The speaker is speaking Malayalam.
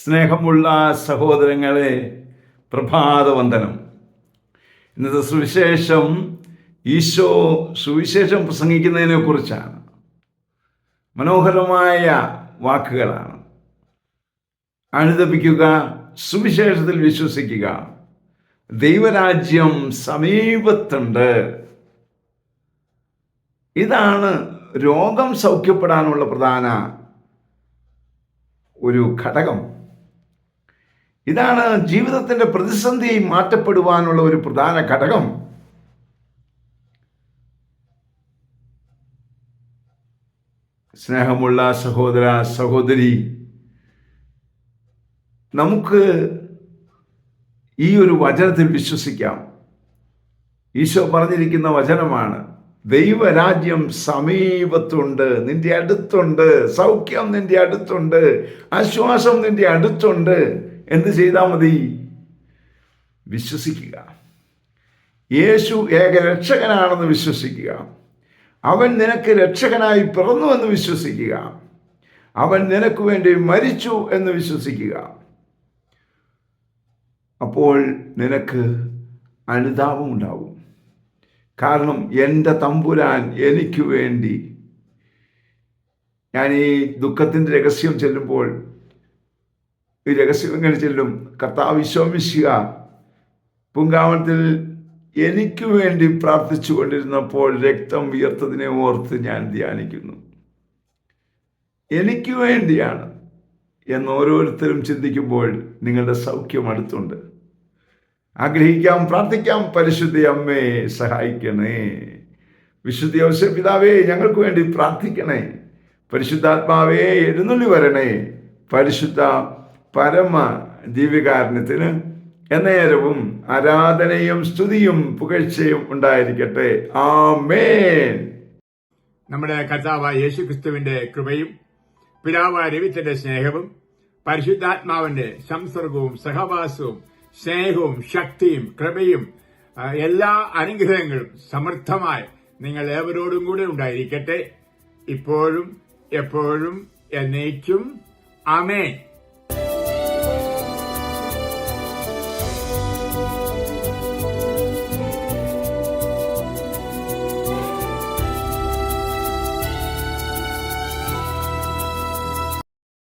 സ്നേഹമുള്ള സഹോദരങ്ങളെ, പ്രഭാതവന്ദനം. ഇന്നത്തെ സുവിശേഷം ഈശോ സുവിശേഷം പ്രസംഗിക്കുന്നതിനെ കുറിച്ചാണ്. മനോഹരമായ വാക്കുകളാണ്. അനുദപിക്കുക, സുവിശേഷത്തിൽ വിശ്വസിക്കുക, ദൈവരാജ്യം സമീപത്തുണ്ട്. ഇതാണ് രോഗം സൗഖ്യപ്പെടാനുള്ള പ്രധാന ഒരു ഘടകം. ഇതാണ് ജീവിതത്തിൻ്റെ പ്രതിസന്ധി മാറ്റപ്പെടുവാനുള്ള ഒരു പ്രധാന ഘടകം. സ്നേഹമുള്ള സഹോദര സഹോദരി, നമുക്ക് ഈ ഒരു വചനത്തിൽ വിശ്വസിക്കാം. ഈശോ പറഞ്ഞിരിക്കുന്ന വചനമാണ്, ദൈവരാജ്യം സമീപത്തുണ്ട്, നിന്റെ അടുത്തുണ്ട്, സൗഖ്യം നിന്റെ അടുത്തുണ്ട്, ആശ്വാസം നിന്റെ അടുത്തുണ്ട്. എന്ത് ചെയ്താൽ മതി? വിശ്വസിക്കുക. യേശു ഏകരക്ഷകനാണെന്ന് വിശ്വസിക്കുക. അവൻ നിനക്ക് രക്ഷകനായി പിറന്നുവെന്ന് വിശ്വസിക്കുക. അവൻ നിനക്ക് വേണ്ടി മരിച്ചു എന്ന് വിശ്വസിക്കുക. അപ്പോൾ നിനക്ക് അനുതാപം ഉണ്ടാവും. കാരണം എൻ്റെ തമ്പുരാൻ എനിക്ക് വേണ്ടി, ഞാൻ ഈ ദുഃഖത്തിൻ്റെ രഹസ്യം ചെല്ലുമ്പോൾ ഈ രഹസ്യം എങ്ങനെ ചെല്ലും? കർത്താവ് ഈശോമിശിഹ പൂങ്കാവനത്തിൽ എനിക്ക് വേണ്ടി പ്രാർത്ഥിച്ചു കൊണ്ടിരുന്നപ്പോൾ രക്തം വിയർത്തതിനെ ഓർത്ത് ഞാൻ ധ്യാനിക്കുന്നു. എനിക്ക് വേണ്ടിയാണ് എന്ന് ഓരോരുത്തരും ചിന്തിക്കുമ്പോൾ നിങ്ങളുടെ സൗഖ്യം അടുത്തുണ്ട്. ആഗ്രഹിക്കാം, പ്രാർത്ഥിക്കാം. പരിശുദ്ധ അമ്മേ സഹായിക്കണേ. വിശുദ്ധ ഔസേപ്പ് പിതാവേ ഞങ്ങൾക്ക് വേണ്ടി പ്രാർത്ഥിക്കണേ. പരിശുദ്ധാത്മാവേ എഴുന്നള്ളി വരണേ. പരിശുദ്ധ പരമ ദിവ്യകാരുണ്യത്തിന് എന്നേരവും ആരാധനയും സ്തുതിയും പുകഴ്ചയും ഉണ്ടായിരിക്കട്ടെ. ആമേൻ. നമ്മുടെ കർത്താവായ യേശുക്രിസ്തുവിന്റെ കൃപയും പിതാവായ ദൈവത്തിന്റെ സ്നേഹവും പരിശുദ്ധാത്മാവിന്റെ സംസർഗവും സഹവാസവും സ്നേഹവും ശക്തിയും കൃപയും എല്ലാ അനുഗ്രഹങ്ങളും സമൃദ്ധമായി നിങ്ങൾ ഏവരോടും കൂടെ ഉണ്ടായിരിക്കട്ടെ, ഇപ്പോഴും എപ്പോഴും എന്നേക്കും. ആമേൻ.